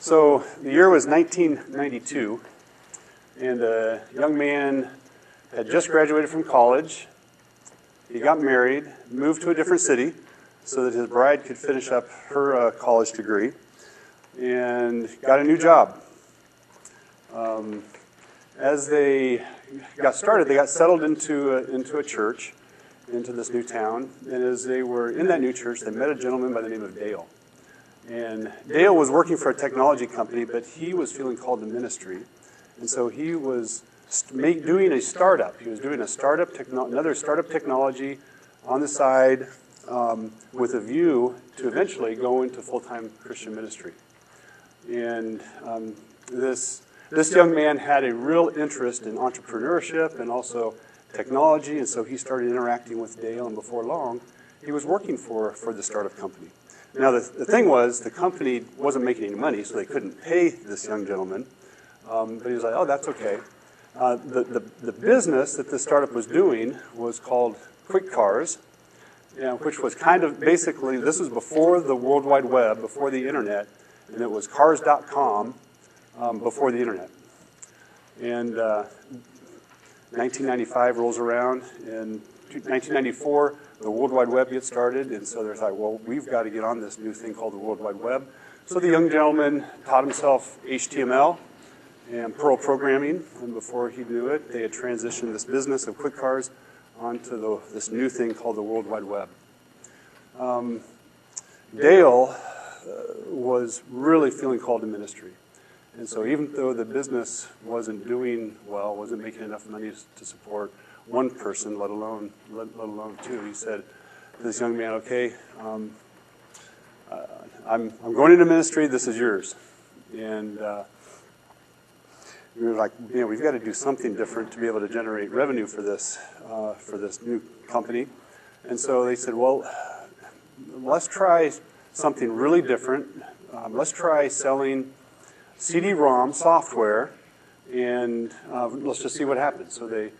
So the year was 1992, and a young man had just graduated from college. He got married, moved to a different city so that his bride could finish up her college degree, and got a new job. As they got started, they got settled into a church, into this new town, and as they were in that new church, they met a gentleman by the name of Dale. And Dale was working for a technology company, but he was feeling called to ministry. And so he was doing a startup. He was doing another startup technology on the side with a view to eventually go into full-time Christian ministry. And this young man had a real interest in entrepreneurship and also technology, and so he started interacting with Dale, and before long, he was working for the startup company. Now, the thing was, the company wasn't making any money, so they couldn't pay this young gentleman. But he was like, oh, that's okay. The business that this startup was doing was called Quick Cars, which was kind of basically, this was before the World Wide Web, before the Internet, and it was cars.com before the Internet. And 1995 rolls around, and 1994, the World Wide Web gets started, and so they're like, well, we've got to get on this new thing called the World Wide Web. So the young gentleman taught himself HTML and Perl programming, and before he knew it, they had transitioned this business of quick cars onto this new thing called the World Wide Web. Dale was really feeling called to ministry. And so even though the business wasn't doing well, wasn't making enough money to support one person, let alone two, he said to this young man, okay, I'm going into ministry, this is yours. And we were like, we've got to do something different to be able to generate revenue for this new company. And so they said, well, let's try something really different. Let's try selling CD-ROM software, and let's just see what happens. So they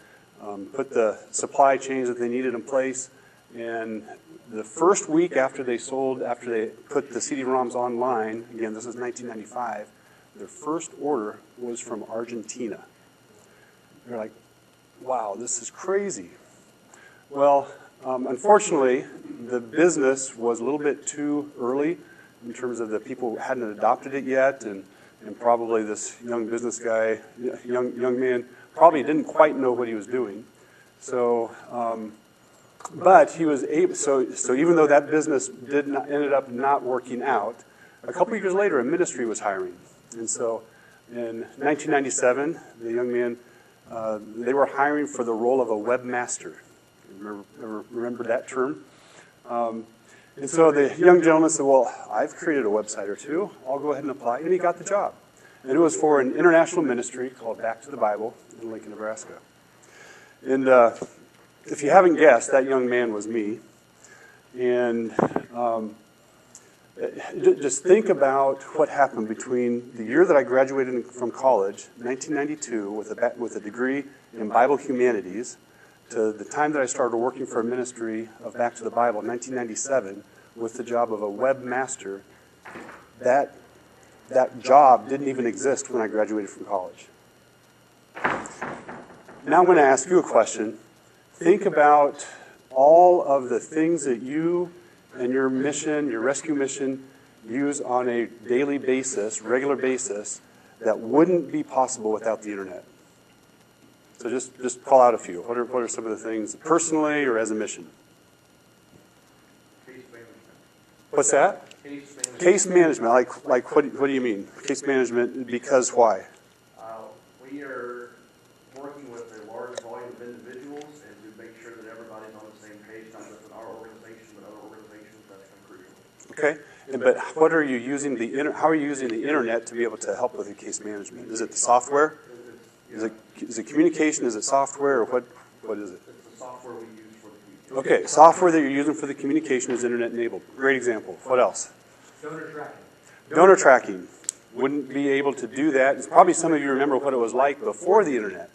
put the supply chains that they needed in place, and the first week after they put the CD-ROMs online, again, this is 1995, their first order was from Argentina. They're like, wow, this is crazy. Well, unfortunately, the business was a little bit too early in terms of the people hadn't adopted it yet, and probably this young business guy, young man, probably didn't quite know what he was doing. So, but he was able. So even though that business ended up not working out, a couple of years later, a ministry was hiring, and so in 1997, the young man, they were hiring for the role of a webmaster. Remember that term? And so the young gentleman said, well, I've created a website or two. I'll go ahead and apply. And he got the job. And it was for an international ministry called Back to the Bible in Lincoln, Nebraska. And if you haven't guessed, that young man was me. And just think about what happened between the year that I graduated from college, 1992, with a degree in Bible humanities, to the time that I started working for a ministry of Back to the Bible in 1997 with the job of a webmaster. That job didn't even exist when I graduated from college. Now I'm going to ask you a question. Think about all of the things that you and your mission, your rescue mission, use on a daily basis, regular basis, that wouldn't be possible without the internet. So just call out a few. What are some of the things, personally or as a mission? Case management. What's that? Case management. Like what do you mean? Case management, because why? We are working with a large volume of individuals, and to make sure that everybody's on the same page, not just in our organization, but other organizations. That's crucial. Okay. But what are you using how are you using the internet to be able to help with the case management? Is it the software? Is it communication? Is it software? Or what is it? It's the software we use for the communication. Okay, software that you're using for the communication is internet enabled. Great example. What else? Donor tracking. Donor tracking. Wouldn't be able to do that. It's probably some of you remember what it was like before the internet.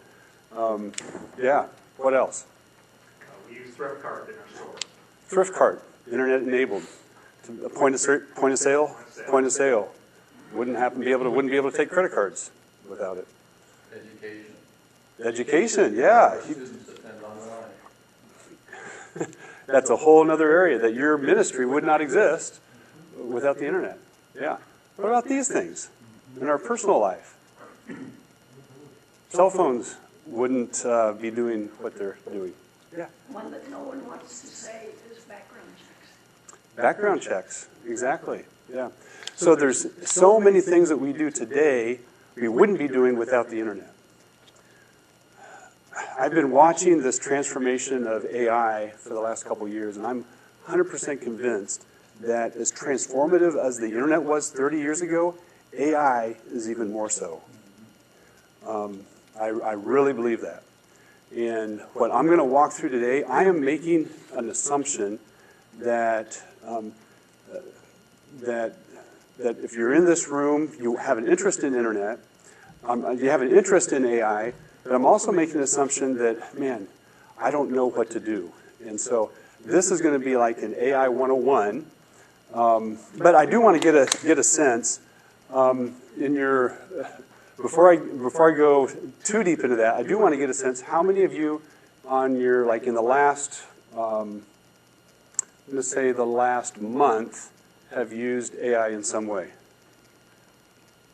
Yeah. What else? We use thrift cart in our store. Thrift cart. Internet enabled. Point of sale. wouldn't be able to take credit cards without it. Education. Education, yeah. Students depend online. That's a whole other area that your ministry would not exist without the internet. Yeah. What about these things in our personal life? Cell phones wouldn't be doing what they're doing. Yeah. One that no one wants to say is background checks. Background checks, exactly. Yeah. So there's so many things that we do today we wouldn't be doing without the internet. I've been watching this transformation of AI for the last couple of years, and I'm 100% convinced that as transformative as the internet was 30 years ago, AI is even more so. I really believe that. And what I'm going to walk through today, I am making an assumption that that if you're in this room, you have an interest in internet, you have an interest in AI, but I'm also making an assumption that, man, I don't know what to do. And so this is going to be like an AI 101. But I do want to get a sense in your before I go too deep into that. I do want to get a sense how many of you on your in the last let's say the last month have used AI in some way.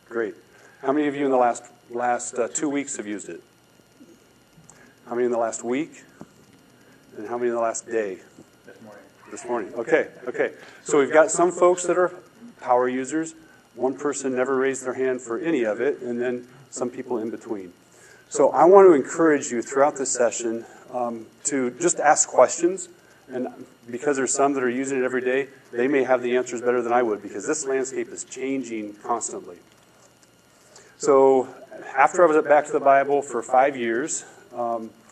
Great. How many of you in the last 2 weeks have used it? How many in the last week? And how many in the last day? This morning. Okay. So we've got some folks that are power users. One person never raised their hand for any of it, and then some people in between. So I want to encourage you throughout this session to just ask questions. And because there's some that are using it every day, they may have the answers better than I would, because this landscape is changing constantly. So after I was at Back to the Bible for 5 years,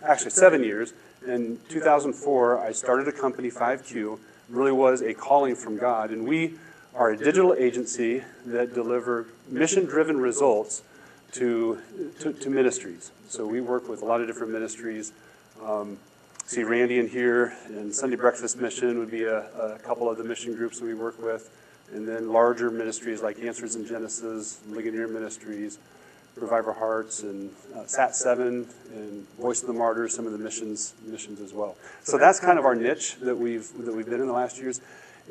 actually 7 years, in 2004, I started a company, 5Q. It really was a calling from God. And we are a digital agency that deliver mission-driven results to ministries. So we work with a lot of different ministries. See Randy in here, and Sunday Breakfast Mission would be a couple of the mission groups that we work with. And then larger ministries like Answers in Genesis, Ligonier Ministries, Revive Our Hearts, and Sat7, and Voice of the Martyrs, some of the missions as well. So that's kind of our niche that we've been in the last years.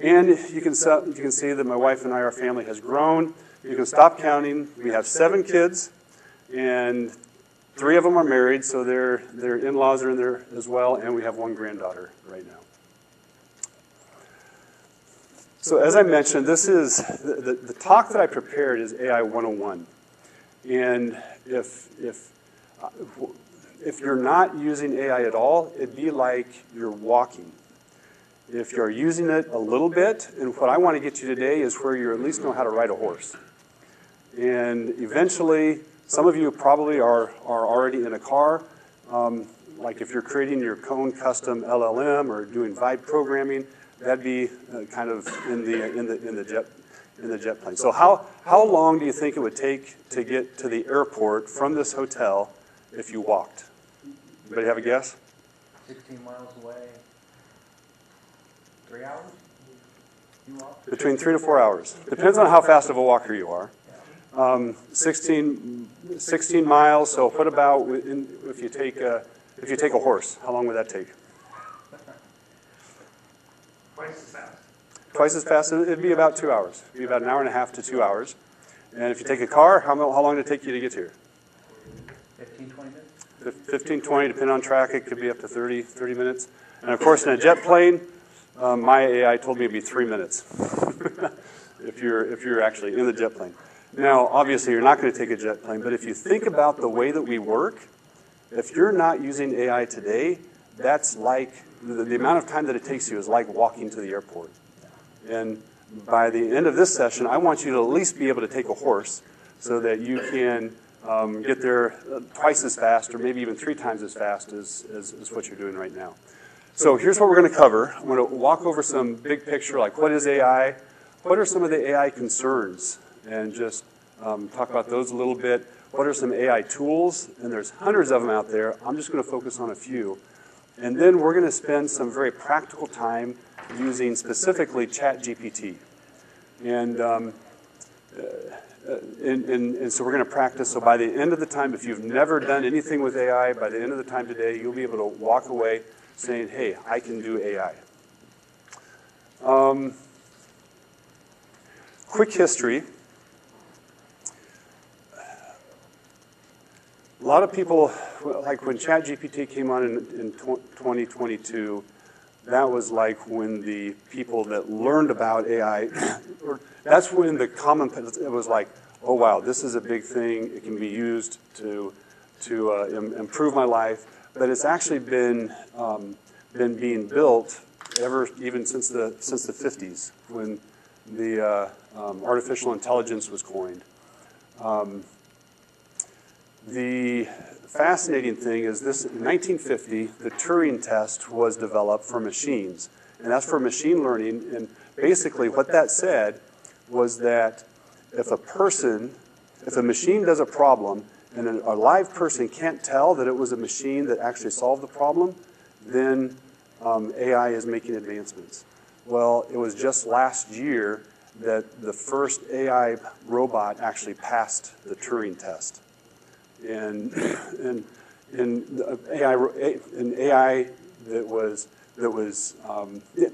And you can see that my wife and I, our family has grown. You can stop counting. We have 7 kids, and 3 of them are married, so their in-laws are in there as well, and we have 1 granddaughter right now. So as I mentioned, this is the talk that I prepared is AI 101. And if you're not using AI at all, it'd be like you're walking. If you're using it a little bit, and what I want to get you today is where you at least know how to ride a horse. And eventually, some of you probably are already in a car. Like if you're creating your own custom LLM or doing vibe programming, that'd be kind of in the jet plane. So how long do you think it would take to get to the airport from this hotel if you walked? Anybody have a guess? 16 miles away. 3 hours? You walk? Between 3 to 4 hours. Depends on how fast of a walker you are. 16 miles. So what about if you take a horse? How long would that take? Twice as fast. Twice as fast. It'd be about 2 hours. It'd be about an hour and a half to 2 hours. And if you take a car, how long did it take you to get here? 15, 20 minutes? 15, 20, depending on traffic, it could be up to 30 minutes. And of course, in a jet plane, my AI told me it'd be 3 minutes if you're actually in the jet plane. Now, obviously, you're not going to take a jet plane, but if you think about the way that we work, if you're not using AI today, that's like the amount of time that it takes you is like walking to the airport. And by the end of this session, I want you to at least be able to take a horse so that you can get there twice as fast or maybe even 3 times as fast as what you're doing right now. So here's what we're going to cover. I'm going to walk over some big picture, like what is AI? What are some of the AI concerns? And just talk about those a little bit. What are some AI tools? And there's hundreds of them out there. I'm just going to focus on a few. And then we're going to spend some very practical time using specifically ChatGPT. And and so we're going to practice. So by the end of the time, if you've never done anything with AI, by the end of the time today, you'll be able to walk away saying, hey, I can do AI. Quick history. A lot of people, like when ChatGPT came on in 2022, that was like when the people that learned about AI, that's when the common, it was like, oh wow, this is a big thing. It can be used to improve my life. But it's actually been being built even since the 50s when the artificial intelligence was coined. The fascinating thing is this, in 1950, the Turing test was developed for machines. And that's for machine learning. And basically what that said was that if a machine does a problem and a live person can't tell that it was a machine that actually solved the problem, then AI is making advancements. Well, it was just last year that the first AI robot actually passed the Turing test. And AI that was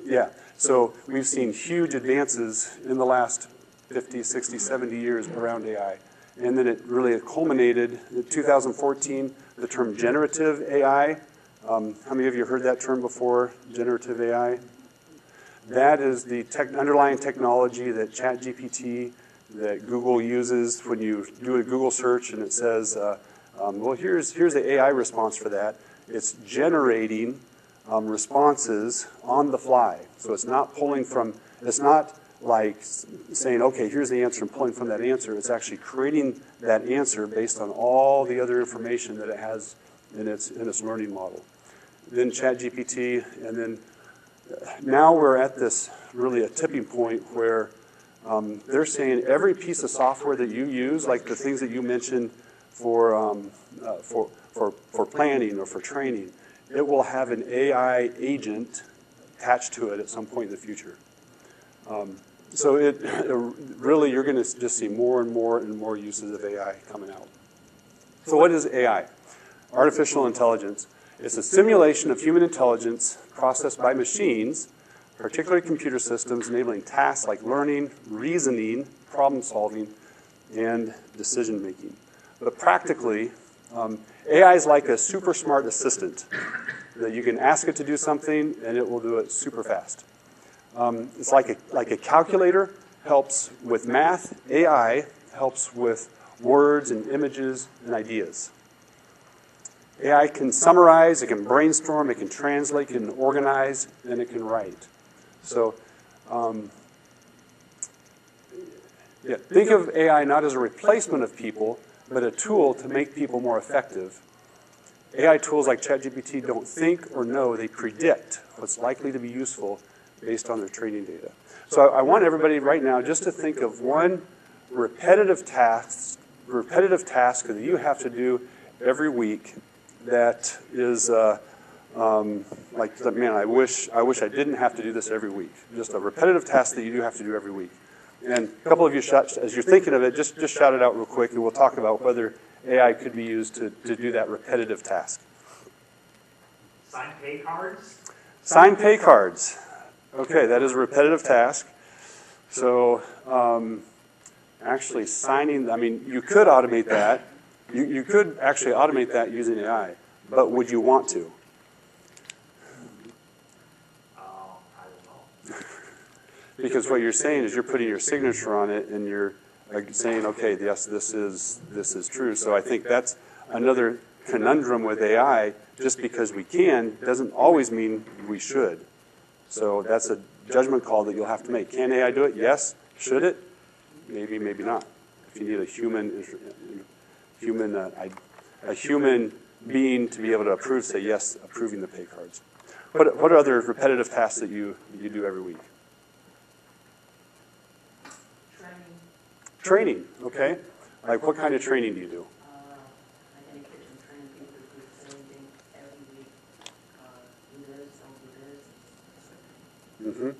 yeah. So we've seen huge advances in the last 50, 60, 70 years around AI. And then it really culminated in 2014, the term generative AI. How many of you heard that term before, generative AI? That is the underlying technology that ChatGPT, that Google uses when you do a Google search and it says, well, here's the AI response for that. It's generating responses on the fly. So it's not pulling from, it's not like saying, okay, here's the answer and pulling from that answer. It's actually creating that answer based on all the other information that it has in its learning model. Then ChatGPT, and then now we're at this really a tipping point where they're saying every piece of software that you use, like the things that you mentioned for planning or for training, it will have an AI agent attached to it at some point in the future. So really, you're going to just see more and more uses of AI coming out. So what is AI? Artificial intelligence. It's a simulation of human intelligence processed by machines, particularly computer systems, enabling tasks like learning, reasoning, problem solving, and decision making. But practically, AI is like a super smart assistant that you can ask it to do something and it will do it super fast. It's like a calculator helps with math. AI helps with words and images and ideas. AI can summarize, it can brainstorm, it can translate, it can organize, and it can write. So think of AI not as a replacement of people, but a tool to make people more effective. AI tools like ChatGPT don't think or know, they predict what's likely to be useful based on their training data. So I want everybody right now just to think of one repetitive task that you have to do every week that is like, man, I wish I didn't have to do this every week. Just a repetitive task that you do have to do every week. And a couple of you, as you're thinking of it, just shout it out real quick, and we'll talk about whether AI could be used to do that repetitive task. Sign pay cards? Sign pay cards. Okay, that is a repetitive task. So actually signing, I mean, you could automate that. You could actually automate that using AI, but would you want to? I don't know. Because what you're saying is you're putting your signature on it and you're saying, okay, yes, this is true. So I think that's another conundrum with AI. Just because we can doesn't always mean we should. So that's a judgment call that you'll have to make. Can AI do it? Yes. Should it? Maybe, maybe not. If you need a human being to be able to approve, say yes, approving the pay cards. What are other repetitive tasks that you do every week? Training, okay. Like what kind of training do you do? Like in the kitchen, training people to do the same thing every week. Do this, don't do this.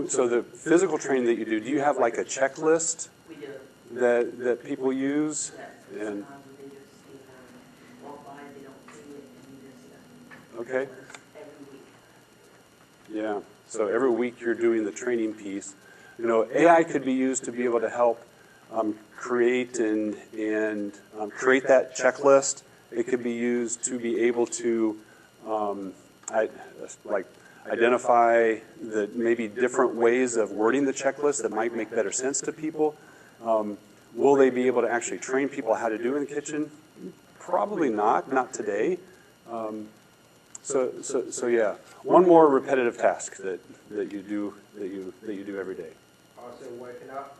So the physical training that you do you have like a checklist We do, that people use? yes. And- Sometimes they just walk by, they don't see it, and you just, Okay. every week. Yeah, so every week you're doing the training piece. AI could be used to be able to help create and create that checklist. It could be used to be able to identify the maybe different ways of wording the checklist that might make better sense to people. Will they be able to actually train people how to do in the kitchen? Probably not today. So yeah, one more repetitive task that you do every day. Also working out.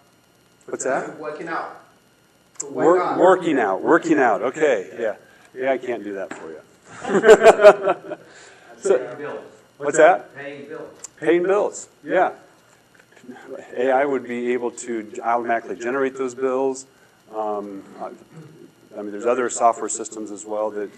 What's that? Working out. To work out. Working out. Okay, yeah, I can't do that for you. Paying bills. What's that? Paying bills. Paying bills. Yeah. AI would be able to automatically generate those bills. There's other software systems as well that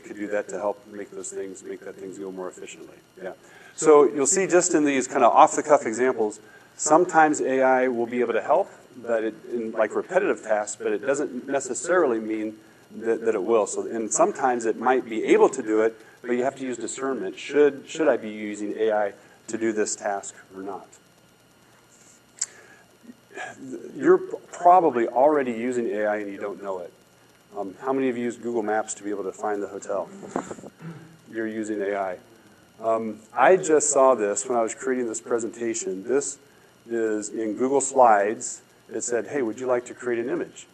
could do that to help make that things go more efficiently. Yeah. So you'll see just in these kind of off-the-cuff examples, sometimes AI will be able to help, but in like repetitive tasks, but it doesn't necessarily mean that it will. So, and sometimes it might be able to do it, but you have to use discernment. Should I be using AI to do this task or not? You're probably already using AI and you don't know it. How many of you use Google Maps to be able to find the hotel? You're using AI. I just saw this when I was creating this presentation. This is in Google Slides. It said, hey, would you like to create an image?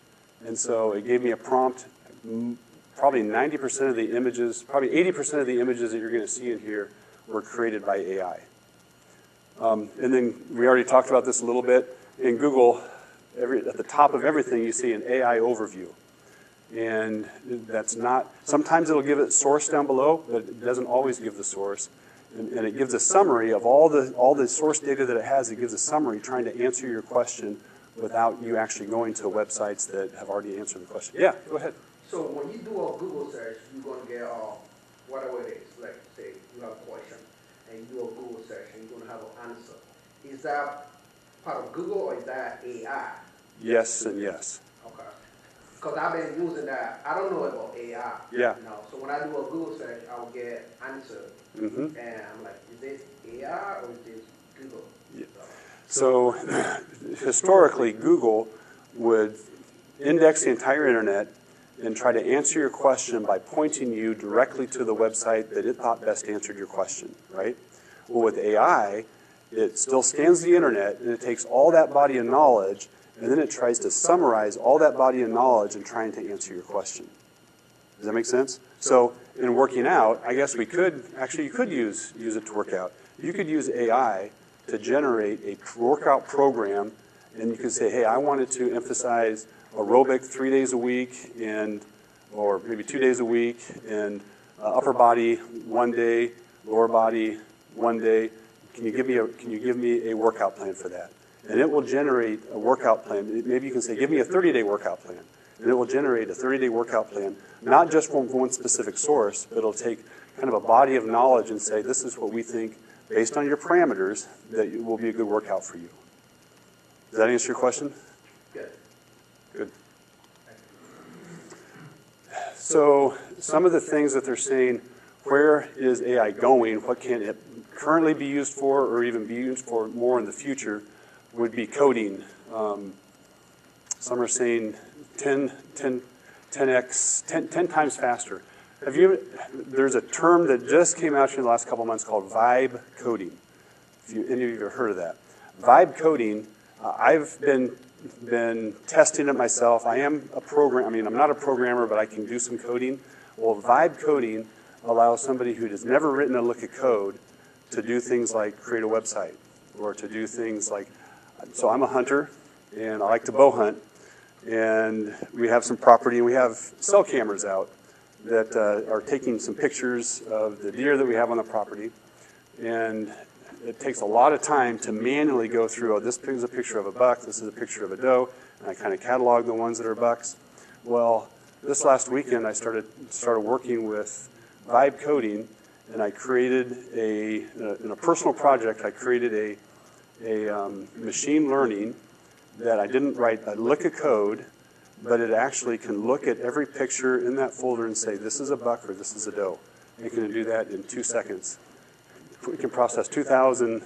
And so it gave me a prompt. Probably 90% of the images, probably 80% of the images that you're going to see in here were created by AI. And then we already talked about this a little bit. In Google, at the top of everything, you see an AI overview. And that's not, sometimes it'll give it source down below, but it doesn't always give the source. And it gives a summary of all the source data that it has. It gives a summary trying to answer your question without you actually going to websites that have already answered the question. Yeah, go ahead. So when you do a Google search, you're going to get whatever it is. Like say you have a question and you do a Google search and you're going to have an answer. Is that part of Google or is that AI? Yes and yes. Okay. Because I've been using that. I don't know about AI. Yeah. So when I do a Google search, I will get answer. Mm-hmm. And I'm like, is this AI or is this Google? Yeah. So historically, Google would index the entire internet and try to answer your question by pointing you directly to the website that it thought best answered your question, right? Well, with AI, it still scans the internet and it takes all that body of knowledge and then it tries to summarize all that body of knowledge and trying to answer your question. Does that make sense? So in working out, I guess you could use it to work out. You could use AI to generate a workout program, and you could say, hey, I wanted to emphasize aerobic 3 days a week, or maybe 2 days a week, and upper body 1 day, lower body 1 day. Can you give me a workout plan for that? And it will generate a workout plan. Maybe you can say, give me a 30-day workout plan. And it will generate a 30-day workout plan, not just from one specific source, but it'll take kind of a body of knowledge and say, this is what we think, based on your parameters, that will be a good workout for you. Does that answer your question? Good. Good. So some of the things that they're saying, where is AI going? What can it currently be used for or even be used for more in the future would be coding. Some are saying 10 times faster. There's a term that just came out in the last couple of months called vibe coding. If any of you have heard of that. Vibe coding, I've been testing it myself. I'm not a programmer, but I can do some coding. Well, vibe coding allows somebody who has never written a lick of code to do things like create a website, or to do things like, so I'm a hunter, and I like to bow hunt, and we have some property, and we have cell cameras out that are taking some pictures of the deer that we have on the property, and it takes a lot of time to manually go through, oh, this is a picture of a buck, this is a picture of a doe, and I kind of catalog the ones that are bucks. Well, this last weekend I started working with vibe coding, and I created in a personal project, I created a machine learning that I didn't write a lick of code, but it actually can look at every picture in that folder and say, this is a buck or this is a doe. It can do that in 2 seconds. It can process 2,000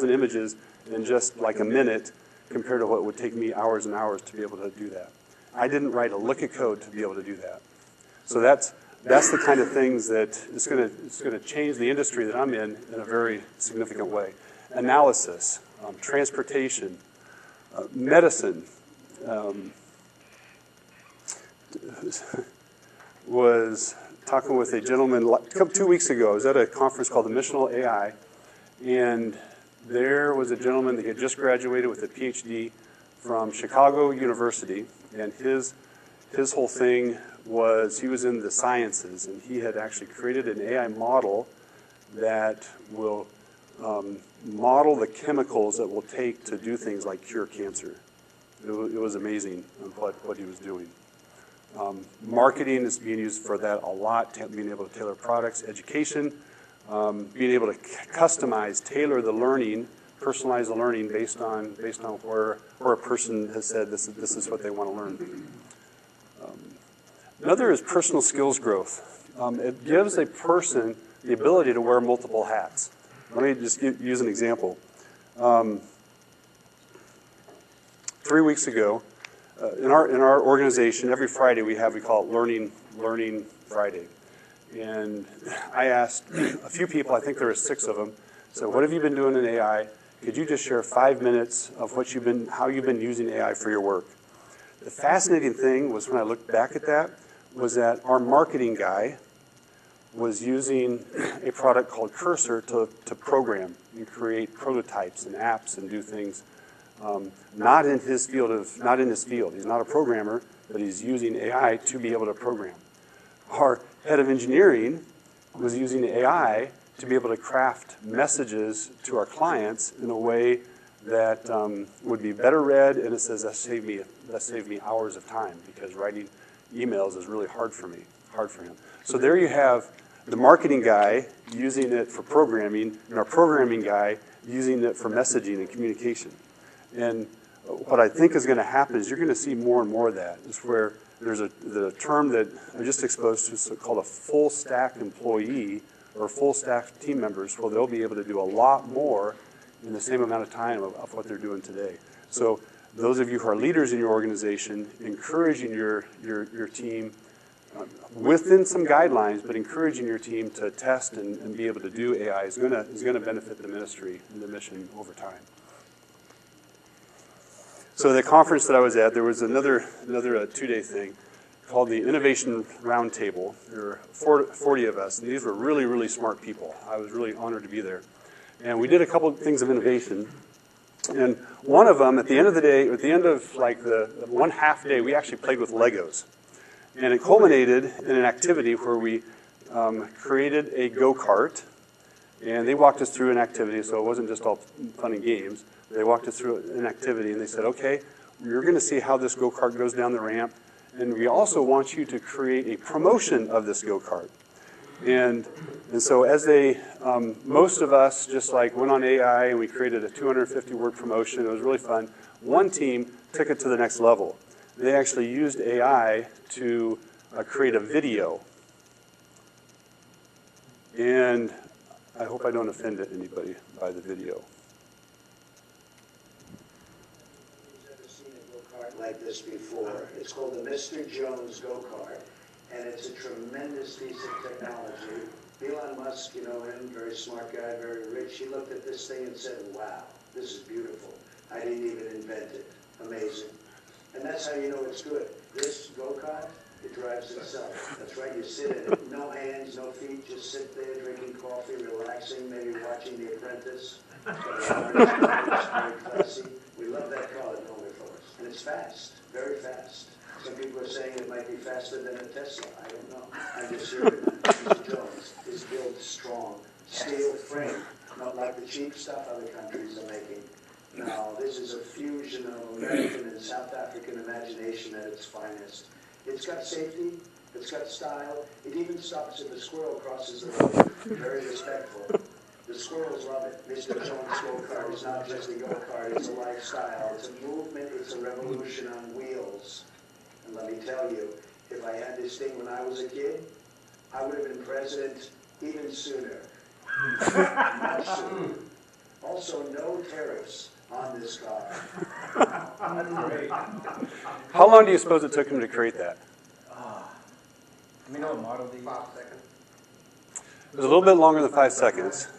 images in just like a minute compared to what would take me hours and hours to be able to do that. I didn't write a lick of code to be able to do that. So that's the kind of things that it's going to change the industry that I'm in a very significant way. Analysis, transportation, medicine. Was talking with a gentleman 2 weeks ago. I was at a conference called the Missional AI, and there was a gentleman that had just graduated with a PhD from Chicago University, and his whole thing was he was in the sciences, and he had actually created an AI model that will model the chemicals that will take to do things like cure cancer. It was amazing what he was doing. Marketing is being used for that a lot, being able to tailor products, education, being able to customize, tailor the learning, personalize the learning based on where a person has said this is what they want to learn. Another is personal skills growth. It gives a person the ability to wear multiple hats. Let me just use an example. 3 weeks ago, in our organization, every Friday we call it Learning Friday. And I asked a few people, I think there were 6 of them, so what have you been doing in AI? Could you just share 5 minutes of how you've been using AI for your work? The fascinating thing was when I looked back at that, was that our marketing guy was using a product called Cursor to program and create prototypes and apps and do things. Not in his field. He's not a programmer, but he's using AI to be able to program. Our head of engineering was using AI to be able to craft messages to our clients in a way that would be better read, and it says that saved me hours of time because writing emails is really hard for him. So there you have the marketing guy using it for programming, and our programming guy using it for messaging and communication. And what I think is going to happen is you're going to see more and more of that. It's where there's the term that I just exposed to called a full stack employee or full stack team members, where they'll be able to do a lot more in the same amount of time of what they're doing today. So those of you who are leaders in your organization, encouraging your team within some guidelines, but encouraging your team to test and be able to do AI is going to benefit the ministry and the mission over time. So the conference that I was at, there was another 2-day thing called the Innovation Roundtable. There were 40 of us, and these were really, really smart people. I was really honored to be there. And we did a couple of things of innovation. And one of them, at the end of the day, at the end of like the 1/2 day, we actually played with Legos. And it culminated in an activity where we created a go-kart. And they walked us through an activity, so it wasn't just all fun and games. They walked us through an activity, and they said, okay, you're going to see how this go-kart goes down the ramp, and we also want you to create a promotion of this go-kart. And so as most of us just like went on AI, and we created a 250-word promotion. It was really fun. One team took it to the next level. They actually used AI to create a video. And I hope I don't offend anybody by the video. Like this before. It's called the Mr. Jones go-kart, and it's a tremendous piece of technology. Elon Musk, you know him, very smart guy, very rich. He looked at this thing and said, wow, this is beautiful. I didn't even invent it. Amazing. And that's how you know it's good. This go-kart, it drives itself. That's right, you sit in it. No hands, no feet, just sit there drinking coffee, relaxing, maybe watching The Apprentice. It's very classy. We love that car at home for us. And it's fast, very fast. Some people are saying it might be faster than a Tesla. I don't know. I'm just sure Mr. Jones is built strong, steel frame, not like the cheap stuff other countries are making. No, this is a fusion of American and South African imagination at its finest. It's got safety. It's got style. It even stops if a squirrel crosses the road. Very respectful. The squirrels love it. Mr. Jones go-kart is not just a go-kart, it's a lifestyle. It's a movement, it's a revolution on wheels. And let me tell you, if I had this thing when I was a kid, I would have been president even sooner. Much sooner. Also, no tariffs on this car. How long do you suppose it took him to create that? We know what model these. 5 seconds. It was a little bit longer than 5 seconds.